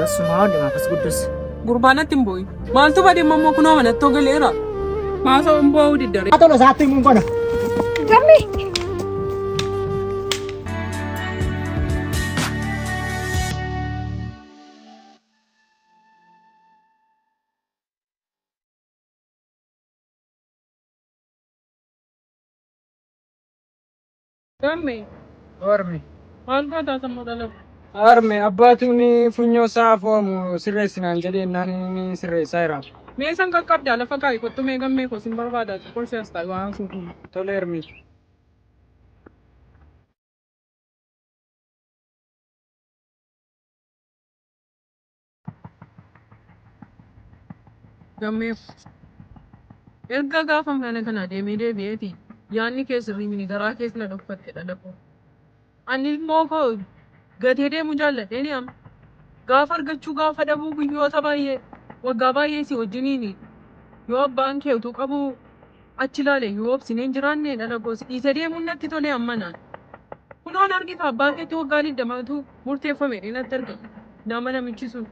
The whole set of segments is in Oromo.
بس ما ودي ما بس قدس Gurbana timboy. Maltu ba di mammo kuno mana to galera. Masa umbo di dare. atau lo satu mung kono Kami. Kami. Ormi. Malka ta sama dalam. Arme abbatuni funyo safo mo siresi nan jadi nani siresi saira. Me san ka kap dala fa kai ko to me gam me ko simbar bada ko se sta wa ang suku. Tolermi. Gam me. Erga ga fam kana kana de me de beti. Yani ke sirri mini gara ke na dokpat ke dala ko. Anil mo ko gadede mujalla de ni am. Gafar gachu gafa da bugu yo tabaye. Wa gabaye si wajinini. Yo banke to kabu achilale yo sinen jiranne dala ko si isade munnatti to le ammana. Kunoon argita abbaan keetti waggaan damatu murteeffame dheeratti argama. Nama namichisu.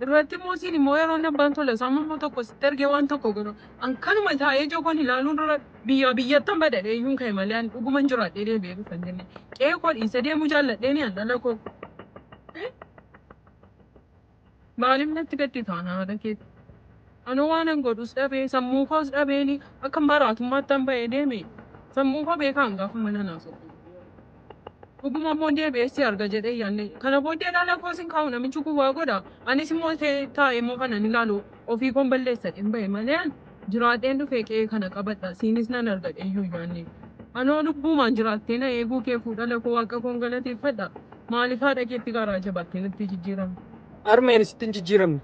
Irratti immoo siin immoo yeroo abbaan tola sammuu immoo tokko sitti argee waan tokko godhu. Akkanuma taa'ee jokoon ilaaluun dura biyyattan badadhee iyyuu ka'e malee ani dhuguman jiraadhee deebi'ee dhufan jenne. Qe'ee koo dhiisee deemuu jaalladhee ni handala koo. Maaliif natti gadi taana haala keetti? Ani waan an godhus dhabee sammuu koos dhabeeni akka maraatummaatti an ba'ee deeme. Sammuu koo beekaan gaafa mana naasoo. Dhuguma immoo deebi'eessi arga jedhee yaanne kana booddee dhala koosin kaa'u namichi kun waa godha anis immoo taa'ee immoo kanan ilaalu ofii koon balleessa hin bahe malee jiraadheen dhufee qe'ee kana qabadha siinis nan argadhe iyyuu yaanne anoo lubbuumaan jiraattee na eeguu kee fuudhala koo waaqa koon galateeffadha maaliif haadha keetti garaa jabattee natti jijjiirame. Armeen sittin jijjiiramne.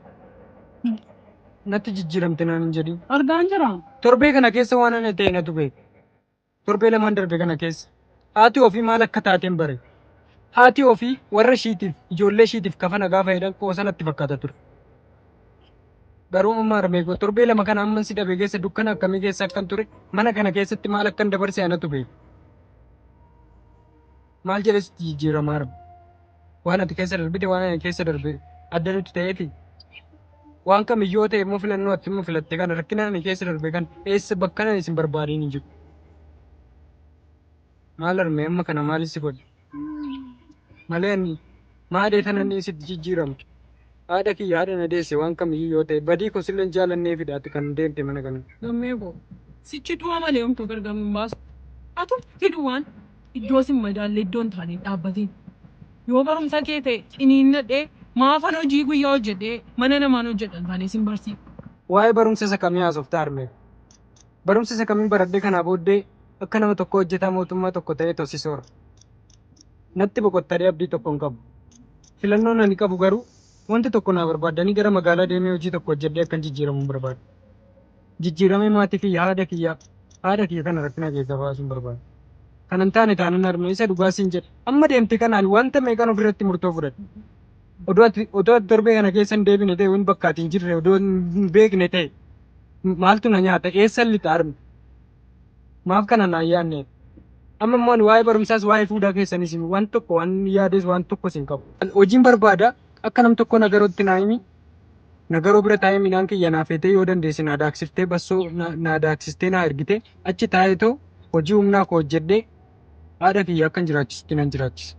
Natti jijjiiramte naan jedhi. Argaan jira. Torbee kana keessa waan ani ta'e natu beeku. Torbee lamaan darbe kana keessa. Haati ofii maal akka taateen bare. Haati ofii warra ishiitiif ijoollee ishiitiif kafana gaafa jedhan qoosanatti fakkaata ture. Garuu amma armee koo torbee lama kana amman si dhabe keessa dukkana akkamii keessa akkan ture mana kana keessatti maal akkan dabarse anatu beeku. Maal jedhes jijjiirama arma. Waan ati keessa darbite waan ani keessa darbe adda nuti ta'eeti. Waan kamiyyoo ta'e immoo filannoo ati immoo filatte kana rakkina ani keessa darbe kan eessa bakka ani isin barbaadiin hin jiru. Maal armee amma kana maalis si godhe? Malee ani maadee tana ni sitti jijjiiramu. Haadha kiyya haadha na deesse waan kamiyyuu yoo ta'e badii koo silleen jaalannee fidaatti kan deemte mana kana. Gammee koo sichi du'a malee homtuu gargaaruun baasu. Atu fiduwaan iddoo sin madaalle iddoon taanii dhaabbatiin. Yoo barumsa kee ta'e ciniinnadhee maafan hojii guyyaa hojjedhee mana namaan hojjedhan taanee sin barsiisa. Waa'ee barumsa isa kamii haasoftaa armee? Barumsa isa kamii baradhee kanaa booddee akka nama tokko hojjetaa mootummaa tokko ta'ee tossisoora. Natti boqottadhee abdii tokko hin qabu. Filannoon ani qabu garuu wanti tokko naa barbaadanii gara magaalaa deemee hojii tokko hojjedhee akkan jijjiiramu barbaada. Jijjiiramee maatii kiyya haadha kiyya kana rakkina keessa baasuun barbaada. Kan hin taane taanan armee isa dhugaa siin jedha. Amma deemte kanaan wanta meeqan ofirratti murtoo fudhadhe. Odoo torbee kana keessa hin deebine ta'e wanti bakka ati hin jirre odoo hin beekne ta'e maaltu na nyaata eessan lixa arme. Maaf kana naan yaadne. Amma immoo waa'ee barumsaas waa'ee fuudhaa keessanis waan tokko waan yaades waan tokko sin qabu. Hojiin barbaada akka nam tokko nagarootti naa himi. Nagaroo bira taa'ee midhaan kiyya naa feetee yoo dandeesse naa daaksiftee bassoo naa daaksistee naa ergite achi taa'ee too hojii humnaa koo hojjedhee haadha kiyya akkan jiraachisutti nan jiraachisa.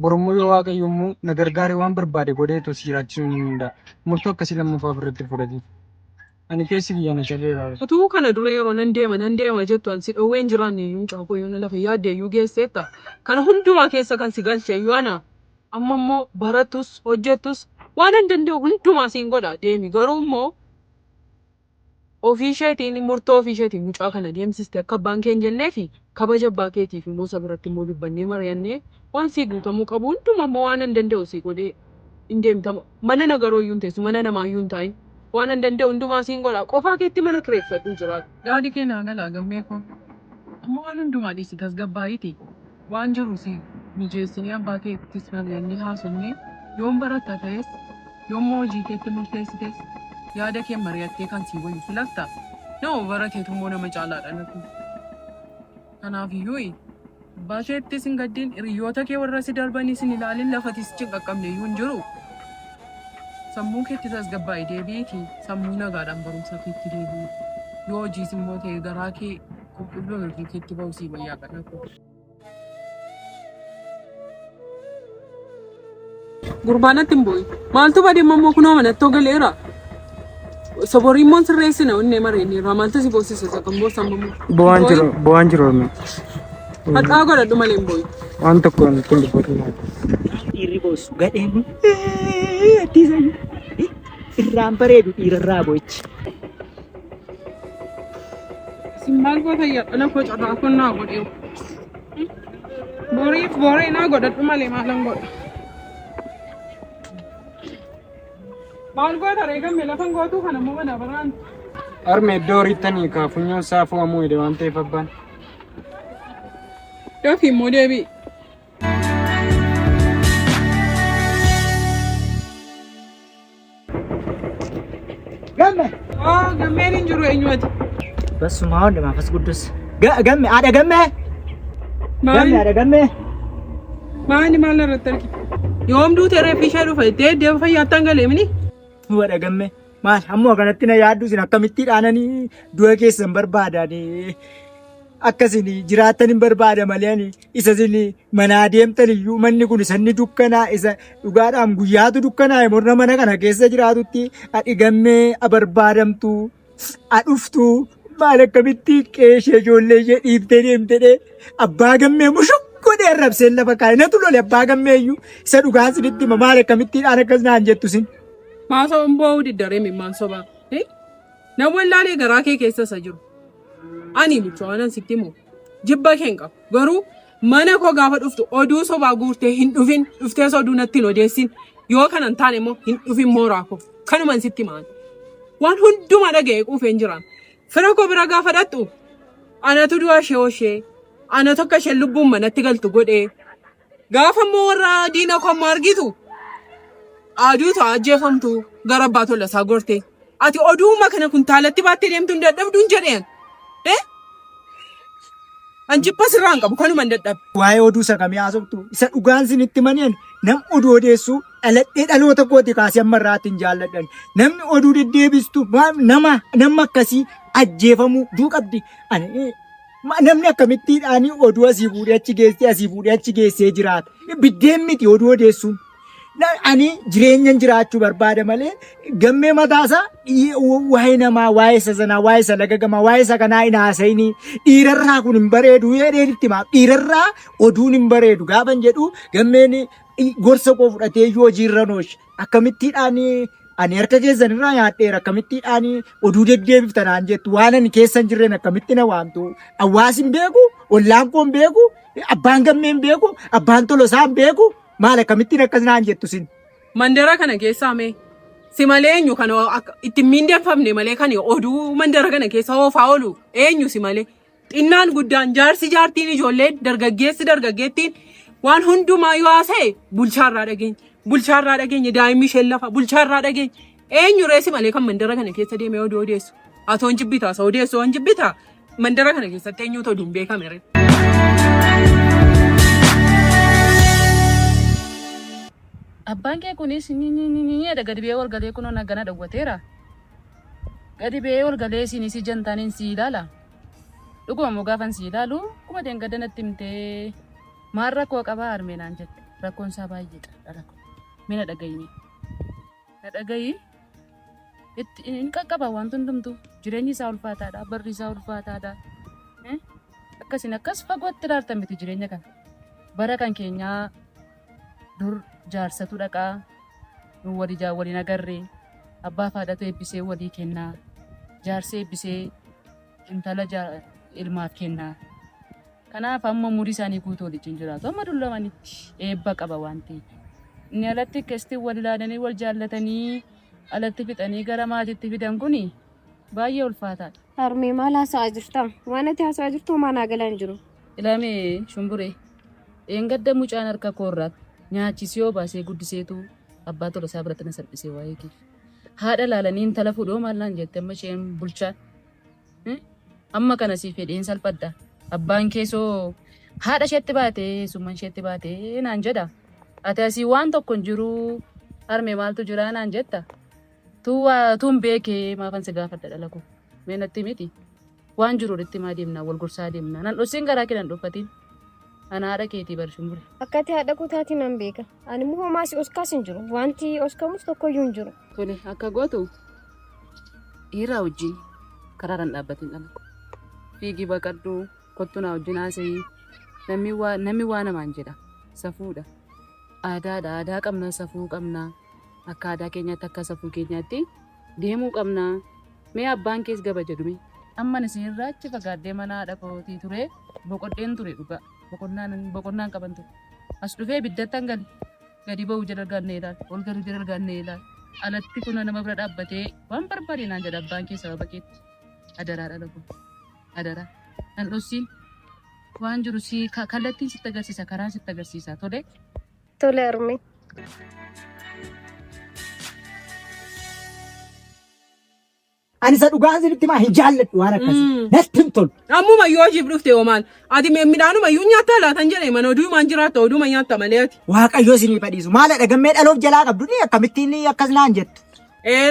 Borommoo yoo waaqayyo immoo na gargaaree waan barbaade godhee tos jiraachisuu ni danda'a. Murtoo akkasii lammaffaa ofirratti fudhate. Ani keessi kiyya na shaleera. Utuu kana dura yeroo nan deema jettu ansi dhoowween jiraanne iyyuu caakuu iyyuu na lafa yaadde iyyuu geesseetta. Kana hundumaa keessa kan si galche iyyuu ana. Amma immoo barattus hojjettus waan hin danda'u hundumaa siin godha deemi garuu immoo ofii isheetiin murtoo ofii isheetiin mucaa kana deemsiste akka abbaan kee hin jennee fi kabaja abbaa keetiif immoo isa biratti immoo dubbannee mari'annee waan sii guutamuu qabu hundumaa immoo waan hin danda'u sii godhee hin deemtama. Mana nagaroo iyyuu hin teessu mana namaa iyyuu hin taa'in. Waan hin danda'u hundumaa siin godha qofaa keetti mana kireeffadhu jiraatu. Daadhi kee naa galaa gammee koo. Amma waan hundumaa dhiisi tasgabbaa'iiti. Waan jiru si mijeessinee abbaa keettis mari'annee haasofnee yoon baratta ta'es yoommoo hojii keetti murteessites yaada kee mari'attee kan sii wayyu filatta. Nama barateetu immoo nama caalaadha natti. Kanaaf iyyuu Baasheetti sin gaddiin hiriyoota kee warra si darbanii sin ilaalin lafatis cin qaqqabne iyyuu hin jiru. Sammuu keetti tasgabbaa'ii deebiitii sammuu nagaadhaan barumsa keetti deebi'u. Yoo hojiis immoo ta'e garaa kee qulqulluun hojii keetti ba'u sii wayyaa qaba. Gurbaanatti hin boo'i. Maaltu badeemma immoo kunoo manattoo galeera. Soborii immoo sirreessina onnee mareenyeerra maaltu si boosisa kan boosan immoo. Bu'aan jiru. Hadhaa godhadhu malee hin boo'i. Waan tokko hin dubbatu. Dhiirri boosu gadheen addiisayyuu irraan bareedu dhiirarraa bo'ichi. Simbal goota yaadhala koo carraa kun naa godheewu. Borii naa godhadhu malee maalan godha. Maal goota reegamme lafan gootuu kana immoo mana baraan. Arme iddoo horiittanii kaafunyoon saafuu ammoo hidhe waan ta'eef abbaan. Dafii immoo deebi'i. Gamme. Gammeen hin jiru eenyuuti? Basuma hunda maafas guddus. Gamme haadha gamme. Gamme haadha gamme. Maal irratti argite? Yoom duute reeffi ishee dhufa itti deema fayyaattaan galeemini? Haadha gamme. Maal ammoo kanatti na yaaddu isin akkamitti dhaananii du'a keessan barbaadanii akkasin jiraattan hin barbaada malee isa isin manaa deemtan iyyuu manni kun isanni dukkanaa isa dhugaadhaan guyyaatu dukkanaa morna mana kana keessa jiraatutti adhi gammee barbaadamtu adhuftu maal akkamitti qeeshee ijoollee ishee dhiiftee deemtee abbaa gammee mushukku dheerrabseen lafa kaa'e natu lole abbaa gammee iyyuu isa dhugaan sinitti hima maal akkamittiidhaan akkas naan jettu sin. Maasoo bo'uu diddaree mimmaan sobaa. Namoonni laalee garaa kee keessa isa jiru. Ani mucaa waan sitti himu jibba keen qabu garuu mana koo gaafa dhuftu oduu sobaa guurtee hin dhufin dhuftee oduu natti hin odeessin yoo kana hin taane immoo hin dhufin mooraa koo kanuman sitti himaan waan hundumaa dhaga'ee quufeen jiraan fira koo bira gaafa dhattu anatu du'a ishee ana tokko ishee lubbuun manatti galtu godhee gaafa immoo warra diina koo amma argitu aduutu ajjeefamtu gara abbaa tola isaa gorte ati oduuma kana kuntaalatti baattee deemtu hin dadhabduun jedheen. Anjippa sirraan qabu kanuma dadhabe. Waa'ee oduu isa kamii haasoftu isa dhugaan sinitti maneen nam oduu odeessu dhaladhee dhaloota kooti kaasee amma irraatti hin jaalladhan namni oduu deddeebistu nama akkasii ajjeefamuu duu qabdi. Namni akkamittiidhaan oduu asii fuudhee achi geessee jiraata biddeen miti oduu odeessuun. Ani jireenyan jiraachuu barbaada malee gammee mataasaa waa'ee namaa waa'ee isa sanaa waa'ee isa lagagamaa waa'ee isa kanaa hin haasa'inii dhiirarraa kun hin bareedu jedheenitti himaa dhiirarraa oduun hin bareedu gaafan jedhu gammeen gorsa koo fudhatee yoo hojiirra noosh akkamittiidhaan ani harka keessan irraa nyaadheera akkamittiidhaan oduu deddeebiftanaan jettu waan ani keessa hin jirreen akkamitti na waamtu hawaasi hin beeku ollaan koo hin beeku abbaan gammee hin beeku abbaan tolosaa hin beeku. Maal akkamittiin akkas naan jettu sin? Mandara kana keessaa mee si malee eenyu kan ittiin miindeffamne malee kan oduu mandara kana keessa oofaa oolu eenyu si malee xinnaan guddaan jaarsi jaartiin ijoollee dargaggeessi dargaggeettiin waan hundumaa yoo haasa'e bulchaarraa dhageenya daa'imni isheen lafa bulchaarraa dhageenya eenyu reessi malee kan mandara kana keessa deemee oduu odeessu atoon jibbitaa isa odeessu waan jibbitaa mandara kana keessatti eenyuutu oduun beekame. Abbaan kee kunis ni gadi bee walgalee kunuun hagana dhawwateera. Gadi bee walgalee sinis jantaaniin si ilaala. Dhuguma immoo gaafan si ilaalu kuma deengada natti himtee maal rakkoo qabaa harmeenaan jette rakkoon isaa baay'eedha. Mina dhagayini. Na dhagayi hin qaqqaba waan hundumtu jireenyi isaa ulfaataadha barri isaa ulfaataadha. Akkasiin akkas fagootti ilaalta miti jireenya kana. Bara kan keenyaa dur jaarsatu dhaqaa nu waliin agarree abbaa faadhatu eebbisee walii kennaa jaarsa eebbisee intala ilmaaf kennaa kanaaf amma umurii isaanii guutuu waliin jiraatu amma dullamanitti eebba qaba waan ta'eef inni alatti akkasitti wal ilaalanii wal jaallatanii alatti fixanii gara maatiitti fidan kuni baay'ee ulfaataadha. Harmee maal haasa'aa jirta? Waan ati haasa'aa jirtu maanaa galan jiru? Ilame shumburee eengadda mucaan harka koorraatti nyaachisee baasee guddiseetu abbaa tola isaa biratti na salphisee waa'ee kee haadha laalanii intala fuudhoo maallaan jette amma isheen bulchaan amma kana siif fedheen salphadda abbaan keessoo haadha isheetti baatee summan isheetti baatee naan jedha. Ati asii waan tokko hin jiru harmee maaltu jira naan jetta. Tuun beekee maafan si gaafadha dhala koo. Mee natti miti. Waan jiru walitti maa deemna wal gorsaa deemna. Nan dhosiin garaa kee nan dhuffatiin. Ana haadha keetii barshumure. Akkati haadha kutaatii nan beeka. Ani immoo homaasi oskaas hin jiru. Wanti oskamus tokkoyyuu hin jiru. Tole akka gootu dhiiraa wajjin karaaraan dhaabbatiin dhala. Fiigii baqadhu kottu naa wajjin haasa'ii. Namni waa namaan jedha. Safuudha. Aadaadha. Aadaa qabna safuu qabna. Akka aadaa keenyaatti akka safuu keenyaatti deemuu qabna. Mee abbaan kees gaba jedhume. Amman isinirraa achi fagaadhee mana haadha kootii ture boqodheen ture dhugaa. Boqonnaan qaban ture. As dhufee biddattan gali. Gadi ba'uu jala arganne ilaal. Ol gadi jala arganne ilaal. Alatti kun nama bira dhaabbatee waan barbaade naan jedha abbaan kee sababa keetti. Adaraa dhala kun. Adaraa. Nan dhosiin waan jiru si kallattiin sitti agarsiisa karaa sitti agarsiisa tole. Tole harmee. Ani isa dhugaa asirratti maa hin jaalladhu waan akkasii. Natti hin tolu. Ammuma yoo jiif dhufte hoomaan. Ati midhaanuma iyyuu nyaataa laatan jedhee mana oduumaan jiraata oduuma nyaatta malee ati. Waaqayyoo isinii fadhiisu. Maala dhagammee dhaloof jalaa qabdu ni akkamittiin akkas naan jettu.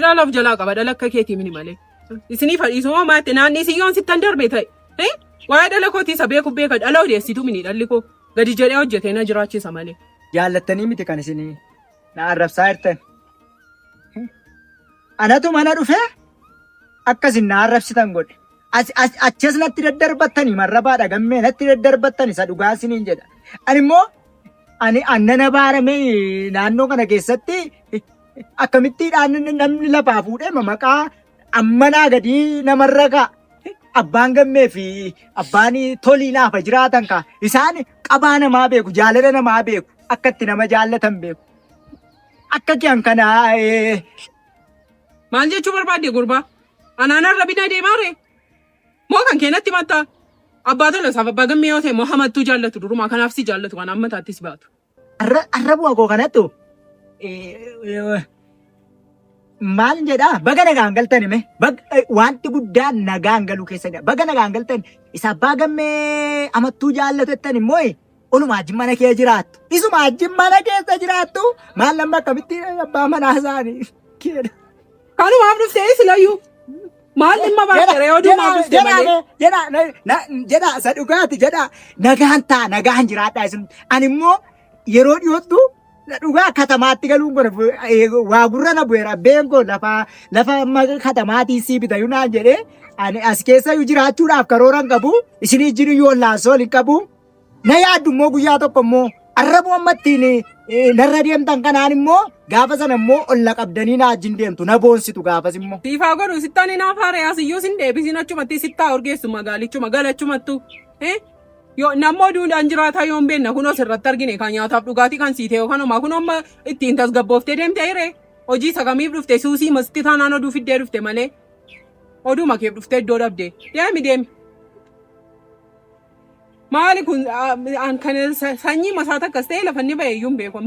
Dhaloof jalaa qaba dhala akka keetii mini malee. Isinii fadhiisu hoomaa itti naanni isiyyoon sittan darbe ta'e. Waa'ee dhala kootii isa beeku beeka dhala odeessitu mini dhalli koo gadi jedhee hojjetee na jiraachisa malee. Jaallattanii miti kan isinii na arrabsaa jirtan. Anatu mana dhufee akkasin na arrabsitan godhe. Achas natti daddarbattanii marrabaa dhagammee natti daddarbattanii isa dhugaa isiniin jedha. Ani immoo ani annana baaramee naannoo kana keessatti akkamittiidhaan namni lafaa fuudhee maqaa ammanaa gadi namarra ka'a. Abbaan gammee fi abbaan tolii naafa jiraatan ka'a. Isaan qabaa namaa beeku, jaalala namaa beeku, akka itti nama jaallatan beeku. Akka kiyaan kanaa. Maal jechuu barbaadde gurbaa? Anaanarra bina deemaa ree? Moo kan keenatti matta? Abbaa tola isaaf abbaa gammee yoo ta'e moo hamattuu jaallatu durumaa kanaaf si jaallatu waan ammataattis baatu. Arrabuma koo kanattu maal jedhaa baga nagaan galtan hime wanti guddaan nagaan galuu keessanii baga nagaan galtan isa abbaa gammee amattuu jaallatu jettan immoo oluma ajjin mana kee jiraattu isuma ajjin mana keessa jiraattu maal lamma akkamitti abbaa manaa isaanii keedha. Kanumaaf dhuftee silayyuu maal dhimma baakteree oduumaaf dhuftee malee. Jedhaa isa dhugaati jedhaa nagaan ta'a nagaan jiraadhaa isin ani immoo yeroo dhiyoottu dhugaa katamaatti galuun kun waa gurra na bu'eera beenkoo lafa katamaatiin sii bitayu naan jedhee ani as keessa jiraachuudhaaf karooran qabu isinii jiru yoo laasoo hin qabu na yaaddu immoo guyyaa tokko immoo arrabuu ammattiin narra deemtan kanaan immoo gaafa sana immoo olla qabdanii na wajjin deemtu na boonsitu gaafas immoo. Siifaa godhu sittaan hin hafaare asiyyuu sin deebisin achumatti sittaa urgeessu magaalichuma galachumattu. Nammoo duudhaan jiraataa yoon beenna kunoo sirratti argine kan nyaataaf dhugaatii kan siite yookaan homaa kun amma ittiin tasgabbooftee deemtee hiree hojii sagamiif dhufte suusii masti taanaan oduu fiddee dhufte malee oduu makeef dhufte iddoo dhabde deemi. Maali kun kan sanyii masaata akkas ta'e lafanni ba'e iyyuu hin beeku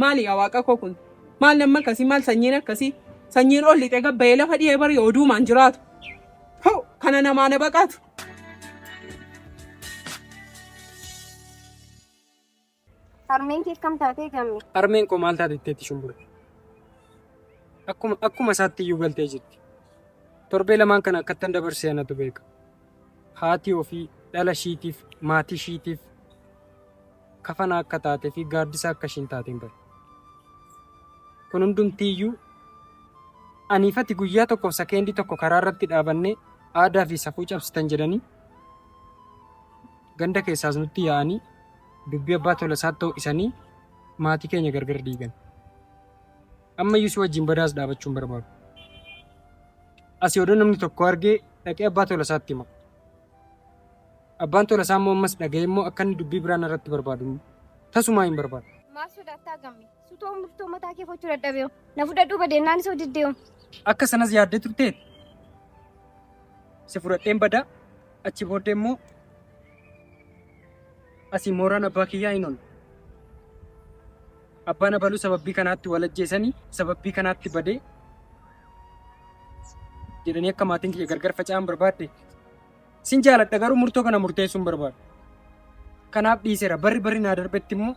maali yaa waaqa koo kun maal namni akkasii maal sanyiin akkasii sanyiin ol lixee gabbayee lafa dhiyee barii oduumaan jiraatu kana namaa na baqaatu. Harmeen kee kam taatee gamme? Harmeen koo maal taate itteetti shumbure. Akkuma isaatti iyyuu galtee jirti. Torbee lamaan kana akkattan dabarsee anatu beeka. Haati ofii dhala ishiitiif maatii ishiitiif kafana akka taatee fi gaaddisa akka ishiin taateen bare. Kun hundumtiiyyuu aniifati guyyaa tokkoof sakeendii tokko karaa irratti dhaabannee aadaa fi safuu cabsitan jedhanii ganda keessaas nutti yaa'anii dubbii abbaa tola isaa ta'uu isanii maatii keenya gargar diigan. Ammayyuu si wajjin badaas dhaabachuun barbaadu. Asii odoo namni tokko argee dhaqee abbaa tola isaatti hima. Abbaan tola isaa immoo ammas dhaga'ee immoo akka inni dubbii biraan irratti barbaadu tasumaa hin barbaadu. Maal sodaattaa gamme? Sutoo murtoo mataa kee fochuu dadhabee na fudhadhuu badeennaan isa diddeewu. Akka sanas yaaddee turteet si fudhadheen badaa achi booddee immoo asii mooraan abbaa kiyyaa hin oolu. Abbaan abaluu sababii kanaatti wal ajjeesanii sababii kanaatti badee jedhanii akka maatiin kiyya gargar faca'an barbaadde sin jaaladha garuu murtoo kana murteessuu hin barbaadu. Kanaaf dhiiseera. Barri naa darbetti immoo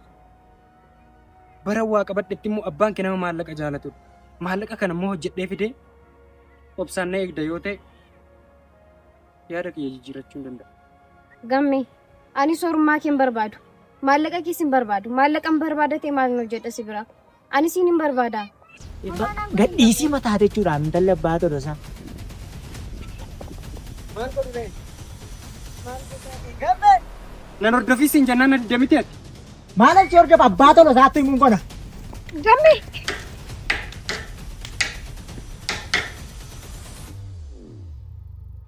bara waa qabadhetti immoo abbaan kee nama maallaqa jaalatudha. Maallaqa kana immoo hojjedhee fidee obsaan na eegda yoo ta'e yaada kiyya jijjiirachuu hin danda'a. Gammee ani soorummaa kee hin barbaadu. Maallaqa kees hin barbaadu. Maallaqan barbaadatee maal nu hojjedha si bira? Ani siin hin barbaada. Gadhiisii mataa jechuudhaan intalli abbaa tolu isaa. Nan hordofii siin jennaan na didamite ati. Maal achi hordofa abbaa tolu isaatti himuun qona. Gammee!